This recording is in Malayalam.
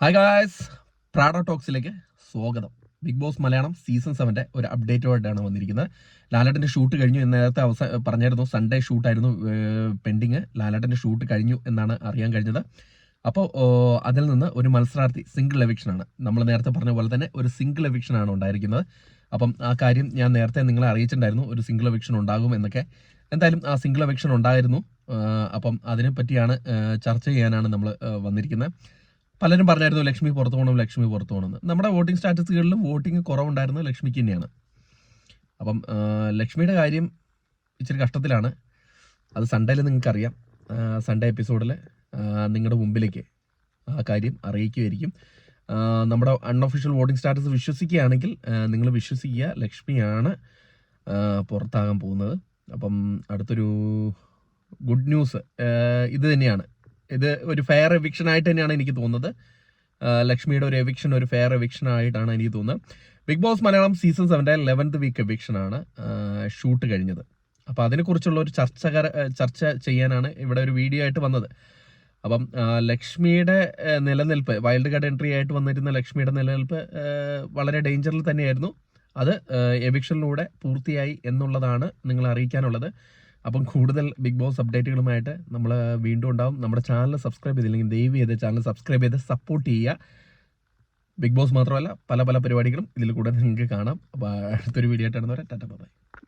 ഹായ് ഗായ്സ്, പ്രാഡ ടോക്സിലേക്ക് സ്വാഗതം. ബിഗ് ബോസ് മലയാളം സീസൺ 7 ഒരു അപ്ഡേറ്റുമായിട്ടാണ് വന്നിരിക്കുന്നത്. ലാലേട്ടൻ്റെ ഷൂട്ട് കഴിഞ്ഞു എന്ന് നേരത്തെ പറഞ്ഞായിരുന്നു. സൺഡേ ഷൂട്ടായിരുന്നു പെൻഡിങ്. ലാലേട്ടൻ്റെ ഷൂട്ട് കഴിഞ്ഞു എന്നാണ് അറിയാൻ കഴിഞ്ഞത്. അപ്പോൾ അതിൽ നിന്ന് ഒരു മത്സരാർത്ഥി സിംഗിൾ എവിക്ഷനാണ്. നമ്മൾ നേരത്തെ പറഞ്ഞ പോലെ തന്നെ ഒരു സിംഗിൾ എവിക്ഷനാണ് ഉണ്ടായിരിക്കുന്നത്. അപ്പം ആ കാര്യം ഞാൻ നേരത്തെ നിങ്ങളെ അറിയിച്ചിട്ടുണ്ടായിരുന്നു, ഒരു സിംഗിൾ എവിക്ഷൻ ഉണ്ടാകും എന്നൊക്കെ. എന്തായാലും ആ സിംഗിൾ എവിക്ഷൻ ഉണ്ടായിരുന്നു. അപ്പം അതിനെ പറ്റിയാണ് ചർച്ച ചെയ്യാനാണ് നമ്മൾ വന്നിരിക്കുന്നത്. പലരും പറഞ്ഞായിരുന്നു ലക്ഷ്മി പുറത്തു പോകണമെന്ന്. നമ്മുടെ വോട്ടിംഗ് സ്റ്റാറ്റസുകളിലും വോട്ടിംഗ് കുറവുണ്ടായിരുന്നത് ലക്ഷ്മിക്ക് തന്നെയാണ്. അപ്പം ലക്ഷ്മിയുടെ കാര്യം ഇച്ചിരി കഷ്ടത്തിലാണ്. അത് സൺഡേയിൽ നിങ്ങൾക്കറിയാം. സൺഡേ എപ്പിസോഡിൽ നിങ്ങളുടെ മുമ്പിലേക്ക് ആ കാര്യം അറിയിക്കുമായിരിക്കും. നമ്മുടെ അൺഒഫീഷ്യൽ വോട്ടിംഗ് സ്റ്റാറ്റസ് വിശ്വസിക്കുകയാണെങ്കിൽ നിങ്ങൾ വിശ്വസിക്കുക, ലക്ഷ്മിയാണ് പുറത്താകാൻ പോകുന്നത്. അപ്പം അടുത്തൊരു ഗുഡ് ന്യൂസ് ഇത് തന്നെയാണ്. ഇത് ഒരു ഫെയർ എവിക്ഷൻ ആയിട്ട് തന്നെയാണ് എനിക്ക് തോന്നുന്നത്. ലക്ഷ്മിയുടെ ഒരു എവിക്ഷൻ ഒരു ഫെയർ എവിക്ഷൻ ആയിട്ടാണ് എനിക്ക് തോന്നുന്നത്. Big Boss Malayalam season 7 11th week എവിക്ഷനാണ് ഷൂട്ട് കഴിഞ്ഞത്. അപ്പോൾ അതിനെക്കുറിച്ചുള്ള ഒരു ചർച്ച ചെയ്യാനാണ് ഇവിടെ ഒരു വീഡിയോ ആയിട്ട് വന്നത്. അപ്പം ലക്ഷ്മിയുടെ നിലനിൽപ്പ്, വൈൽഡ് കാർഡ് എൻട്രി ആയിട്ട് വന്നിരുന്ന ലക്ഷ്മിയുടെ നിലനിൽപ്പ് വളരെ ഡേഞ്ചറിൽ തന്നെയായിരുന്നു. അത് എവിക്ഷനിലൂടെ പൂർത്തിയായി എന്നുള്ളതാണ് നിങ്ങളെ അറിയിക്കാനുള്ളത്. അപ്പം കൂടുതൽ ബിഗ് ബോസ് അപ്ഡേറ്റുകളുമായിട്ട് നമ്മൾ വീണ്ടും ഉണ്ടാവും. നമ്മുടെ ചാനൽ സബ്സ്ക്രൈബ് ചെയ്തില്ലെങ്കിൽ ദയവ് ചെയ്ത് ചാനൽ സബ്സ്ക്രൈബ് ചെയ്ത് സപ്പോർട്ട് ചെയ്യുക. ബിഗ് ബോസ് മാത്രമല്ല പല പരിപാടികളും ഇതിൽ കൂടെ നിങ്ങൾക്ക് കാണാം. അപ്പോൾ അടുത്തൊരു വീഡിയോ ആയിട്ടാണ് ടാറ്റ ബൈ.